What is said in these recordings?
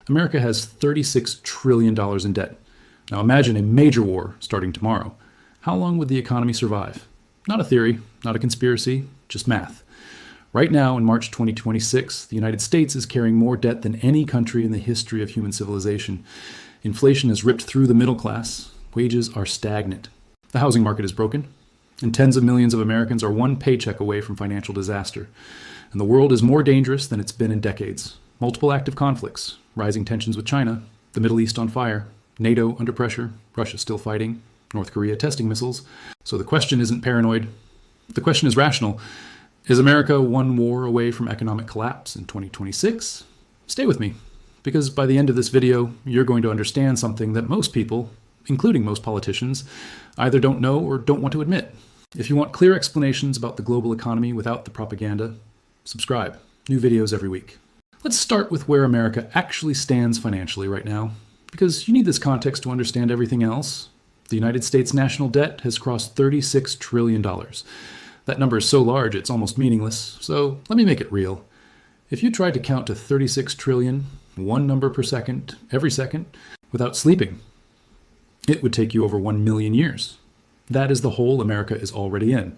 America has $36 trillion in debt. Now imagine a major war starting tomorrow. How long would the economy survive? Not a theory, not a conspiracy, just math. Right now, in March 2026, the United States is carrying more debt than any country in the history of human civilization. Inflation has ripped through the middle class. Wages are stagnant. The housing market is broken, and tens of millions of Americans are one paycheck away from financial disaster. And the world is more dangerous than it's been in decades. Multiple active conflicts, rising tensions with China, the Middle East on fire, NATO under pressure, Russia still fighting, North Korea testing missiles. So the question isn't paranoid. The question is rational. Is America one war away from economic collapse in 2026? Stay with me, because by the end of this video, you're going to understand something that most people, including most politicians, either don't know or don't want to admit. If you want clear explanations about the global economy without the propaganda, subscribe. New videos every week. Let's start with where America actually stands financially right now, because you need this context to understand everything else. The United States national debt has crossed $36 trillion. That number is so large it's almost meaningless, so let me make it real. If you tried to count to 36 trillion, one number per second, every second, without sleeping, it would take you over 1 million years. That is the hole America is already in.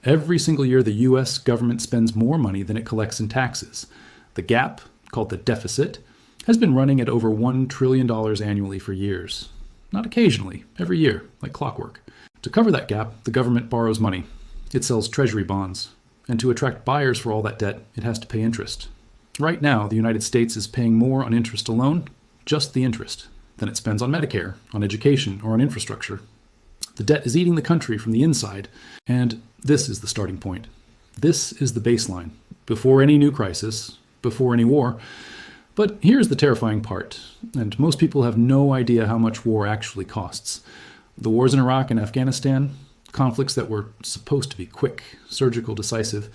Every single year, the US government spends more money than it collects in taxes. The gap, called the deficit, has been running at over $1 trillion annually for years. Not occasionally, every year, like clockwork. To cover that gap, the government borrows money. It sells treasury bonds. And to attract buyers for all that debt, it has to pay interest. Right now, the United States is paying more on interest alone, just the interest, than it spends on Medicare, on education, or on infrastructure. The debt is eating the country from the inside, and this is the starting point. This is the baseline, before any new crisis, before any war. But here's the terrifying part, and most people have no idea how much war actually costs. The wars in Iraq and Afghanistan, conflicts that were supposed to be quick, surgical, decisive,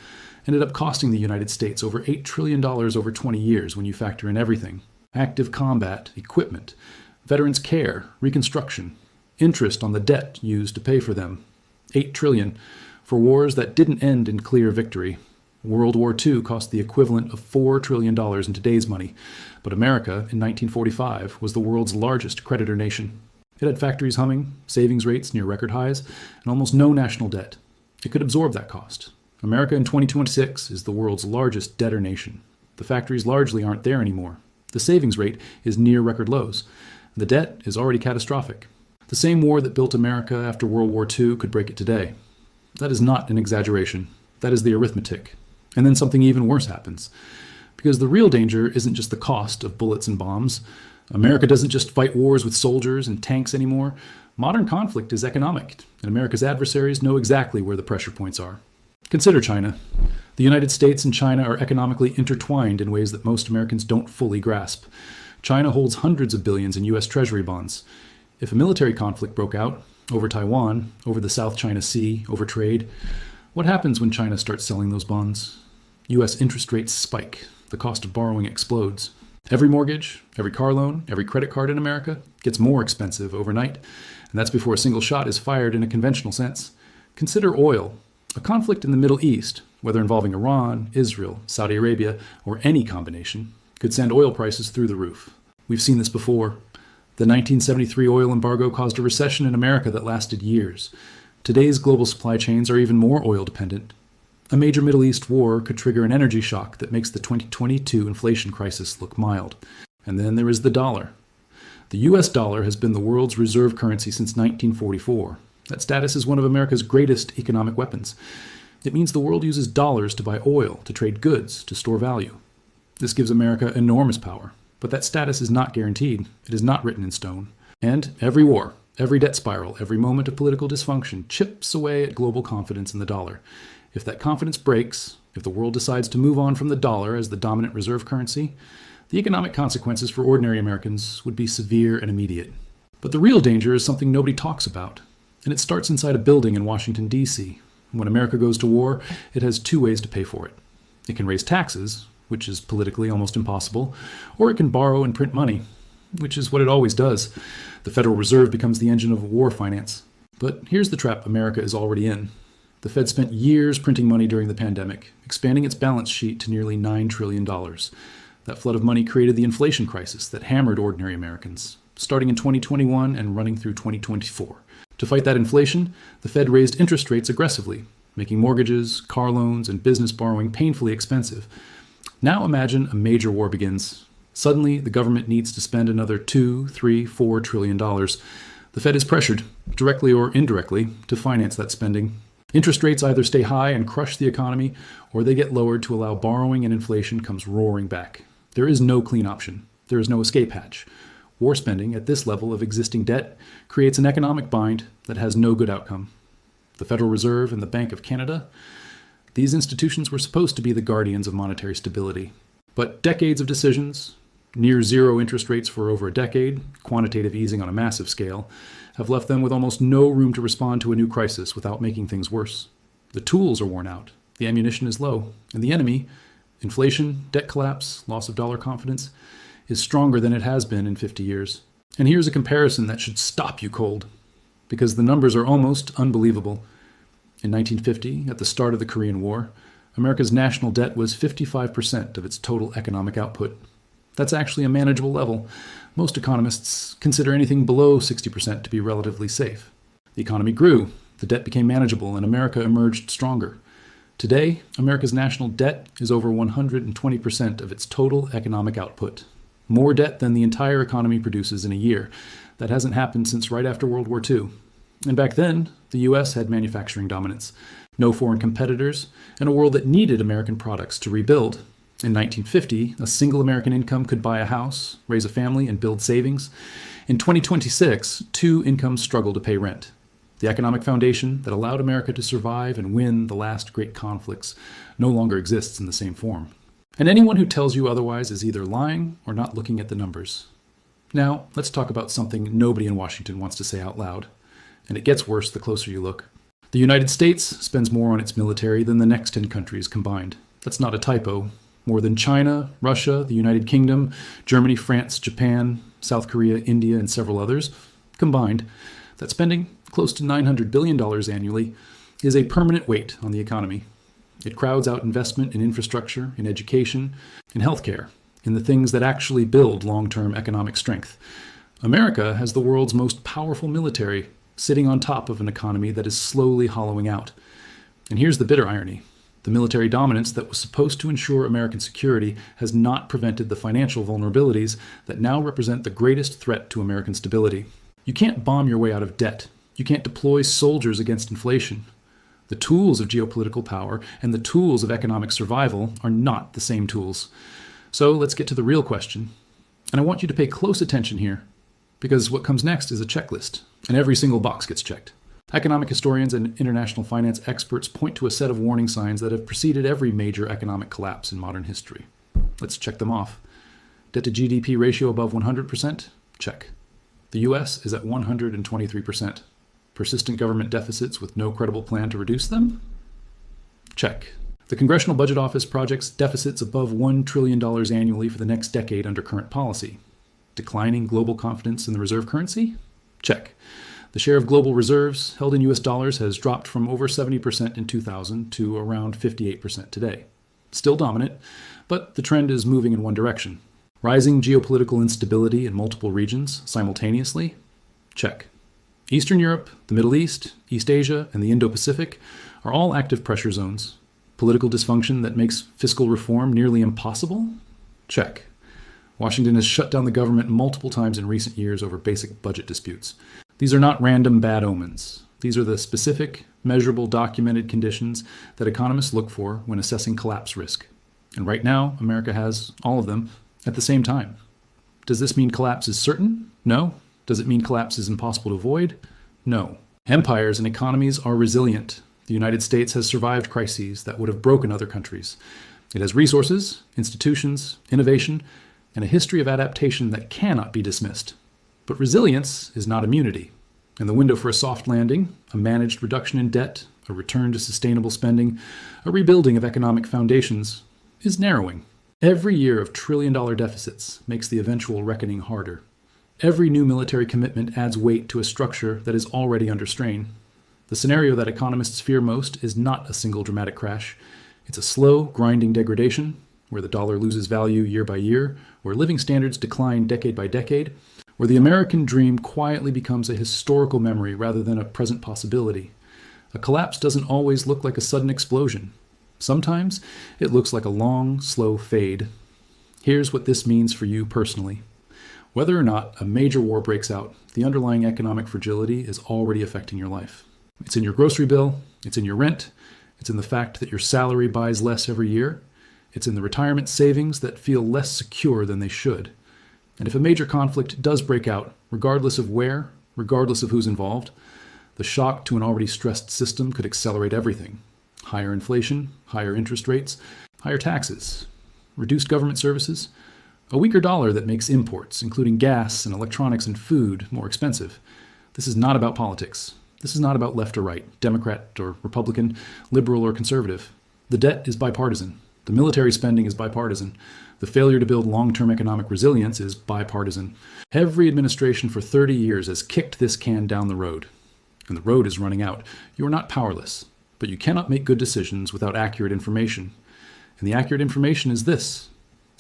ended up costing the United States over $8 trillion over 20 years when you factor in everything. Active combat, equipment, veterans' care, reconstruction, interest on the debt used to pay for them. $8 trillion for wars that didn't end in clear victory. World War II cost the equivalent of $4 trillion in today's money, but America in 1945 was the world's largest creditor nation. It had factories humming, savings rates near record highs, and almost no national debt. It could absorb that cost. America in 2026 is the world's largest debtor nation. The factories largely aren't there anymore. The savings rate is near record lows. The debt is already catastrophic. The same war that built America after World War II could break it today. That is not an exaggeration. That is the arithmetic. And then something even worse happens. Because the real danger isn't just the cost of bullets and bombs. America doesn't just fight wars with soldiers and tanks anymore. Modern conflict is economic, and America's adversaries know exactly where the pressure points are. Consider China. The United States and China are economically intertwined in ways that most Americans don't fully grasp. China holds hundreds of billions in U.S. Treasury bonds. If a military conflict broke out, over Taiwan, over the South China Sea, over trade, what happens when China starts selling those bonds? U.S. interest rates spike. The cost of borrowing explodes. Every mortgage, every car loan, every credit card in America gets more expensive overnight. And that's before a single shot is fired in a conventional sense. Consider oil. A conflict in the Middle East, whether involving Iran, Israel, Saudi Arabia, or any combination, could send oil prices through the roof. We've seen this before. The 1973 oil embargo caused a recession in America that lasted years. Today's global supply chains are even more oil dependent. A major Middle East war could trigger an energy shock that makes the 2022 inflation crisis look mild. And then there is the dollar. The US dollar has been the world's reserve currency since 1944. That status is one of America's greatest economic weapons. It means the world uses dollars to buy oil, to trade goods, to store value. This gives America enormous power. But that status is not guaranteed. It is not written in stone. And every war, every debt spiral, every moment of political dysfunction chips away at global confidence in the dollar. If that confidence breaks, if the world decides to move on from the dollar as the dominant reserve currency, the economic consequences for ordinary Americans would be severe and immediate. But the real danger is something nobody talks about, and it starts inside a building in Washington, D.C. When America goes to war, it has two ways to pay for it. It can raise taxes, which is politically almost impossible, or it can borrow and print money, which is what it always does. The Federal Reserve becomes the engine of war finance. But here's the trap America is already in. The Fed spent years printing money during the pandemic, expanding its balance sheet to nearly $9 trillion. That flood of money created the inflation crisis that hammered ordinary Americans, starting in 2021 and running through 2024. To fight that inflation, the Fed raised interest rates aggressively, making mortgages, car loans, and business borrowing painfully expensive. Now imagine a major war begins. Suddenly, the government needs to spend another $2, $3, $4 trillion. The Fed is pressured, directly or indirectly, to finance that spending. Interest rates either stay high and crush the economy, or they get lowered to allow borrowing and inflation comes roaring back. There is no clean option. There is no escape hatch. War spending at this level of existing debt creates an economic bind that has no good outcome. The Federal Reserve and the Bank of Canada, these institutions were supposed to be the guardians of monetary stability. But decades of decisions, near zero interest rates for over a decade, quantitative easing on a massive scale, have left them with almost no room to respond to a new crisis without making things worse. The tools are worn out, the ammunition is low, and the enemy, inflation, debt collapse, loss of dollar confidence, is stronger than it has been in 50 years. And here's a comparison that should stop you cold, because the numbers are almost unbelievable. In 1950, at the start of the Korean War, America's national debt was 55% of its total economic output. That's actually a manageable level. Most economists consider anything below 60% to be relatively safe. The economy grew, the debt became manageable, and America emerged stronger. Today, America's national debt is over 120% of its total economic output. More debt than the entire economy produces in a year. That hasn't happened since right after World War II. And back then, the U.S. had manufacturing dominance, no foreign competitors, and a world that needed American products to rebuild. In 1950, a single American income could buy a house, raise a family, and build savings. In 2026, two incomes struggle to pay rent. The economic foundation that allowed America to survive and win the last great conflicts no longer exists in the same form. And anyone who tells you otherwise is either lying or not looking at the numbers. Now, let's talk about something nobody in Washington wants to say out loud. And it gets worse the closer you look. The United States spends more on its military than the next 10 countries combined. That's not a typo. More than China, Russia, the United Kingdom, Germany, France, Japan, South Korea, India, and several others combined. That spending, close to $900 billion annually, is a permanent weight on the economy. It crowds out investment in infrastructure, in education, in healthcare, in the things that actually build long-term economic strength. America has the world's most powerful military, sitting on top of an economy that is slowly hollowing out. And here's the bitter irony. The military dominance that was supposed to ensure American security has not prevented the financial vulnerabilities that now represent the greatest threat to American stability. You can't bomb your way out of debt. You can't deploy soldiers against inflation. The tools of geopolitical power and the tools of economic survival are not the same tools. So let's get to the real question. And I want you to pay close attention here, because what comes next is a checklist, and every single box gets checked. Economic historians and international finance experts point to a set of warning signs that have preceded every major economic collapse in modern history. Let's check them off. Debt to GDP ratio above 100%? Check. The US is at 123%. Persistent government deficits with no credible plan to reduce them? Check. The Congressional Budget Office projects deficits above $1 trillion annually for the next decade under current policy. Declining global confidence in the reserve currency? Check. The share of global reserves held in US dollars has dropped from over 70% in 2000 to around 58% today. Still dominant, but the trend is moving in one direction. Rising geopolitical instability in multiple regions simultaneously? Check. Eastern Europe, the Middle East, East Asia, and the Indo-Pacific are all active pressure zones. Political dysfunction that makes fiscal reform nearly impossible? Check. Washington has shut down the government multiple times in recent years over basic budget disputes. These are not random bad omens. These are the specific, measurable, documented conditions that economists look for when assessing collapse risk. And right now, America has all of them at the same time. Does this mean collapse is certain? No. Does it mean collapse is impossible to avoid? No. Empires and economies are resilient. The United States has survived crises that would have broken other countries. It has resources, institutions, innovation, and a history of adaptation that cannot be dismissed. But resilience is not immunity. And the window for a soft landing, a managed reduction in debt, a return to sustainable spending, a rebuilding of economic foundations, is narrowing. Every year of trillion-dollar deficits makes the eventual reckoning harder. Every new military commitment adds weight to a structure that is already under strain. The scenario that economists fear most is not a single dramatic crash. It's a slow, grinding degradation where the dollar loses value year by year, where living standards decline decade by decade, where the American dream quietly becomes a historical memory rather than a present possibility. A collapse doesn't always look like a sudden explosion. Sometimes it looks like a long, slow fade. Here's what this means for you personally. Whether or not a major war breaks out, the underlying economic fragility is already affecting your life. It's in your grocery bill, it's in your rent, it's in the fact that your salary buys less every year, it's in the retirement savings that feel less secure than they should. And if a major conflict does break out, regardless of where, regardless of who's involved, the shock to an already stressed system could accelerate everything. Higher inflation, higher interest rates, higher taxes, reduced government services, a weaker dollar that makes imports, including gas and electronics and food, more expensive. This is not about politics. This is not about left or right, Democrat or Republican, liberal or conservative. The debt is bipartisan. The military spending is bipartisan. The failure to build long-term economic resilience is bipartisan. Every administration for 30 years has kicked this can down the road. And the road is running out. You are not powerless, but you cannot make good decisions without accurate information. And the accurate information is this.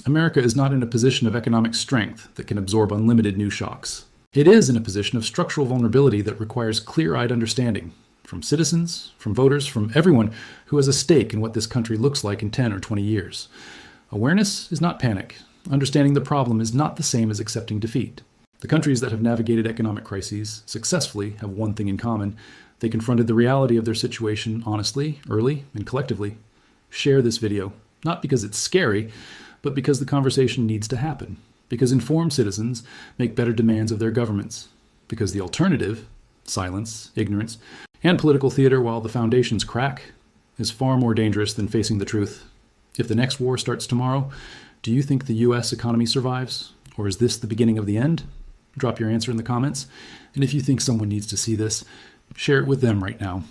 America is not in a position of economic strength that can absorb unlimited new shocks. It is in a position of structural vulnerability that requires clear-eyed understanding from citizens, from voters, from everyone who has a stake in what this country looks like in 10 or 20 years. Awareness is not panic. Understanding the problem is not the same as accepting defeat. The countries that have navigated economic crises successfully have one thing in common. They confronted the reality of their situation honestly, early, and collectively. Share this video, not because it's scary, but because the conversation needs to happen. Because informed citizens make better demands of their governments. Because the alternative, silence, ignorance, and political theater while the foundations crack, is far more dangerous than facing the truth. If the next war starts tomorrow, do you think the U.S. economy survives? Or is this the beginning of the end? Drop your answer in the comments. And if you think someone needs to see this, share it with them right now.